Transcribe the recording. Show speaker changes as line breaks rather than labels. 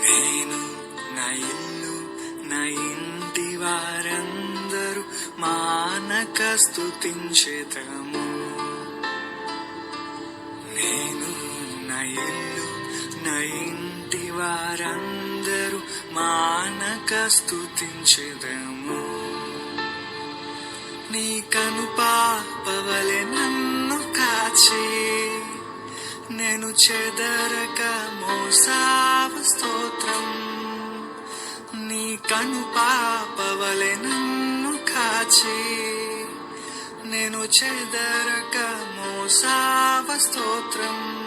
నేను నా ఇల్లు నా ఇంటి వారందరూ మానక స్తుతించెదము. నేను నా ఇల్లు నా ఇంటి వారందరూ మానక స్తుతించెదము. నీ కనుపాపవలె నన్ను కాచి నేను చెదరక మోసావు స్తోత్రం. నీ కనుపాపవలె నన్ను కాచి నేను చెదరక మోసావు స్తోత్రం.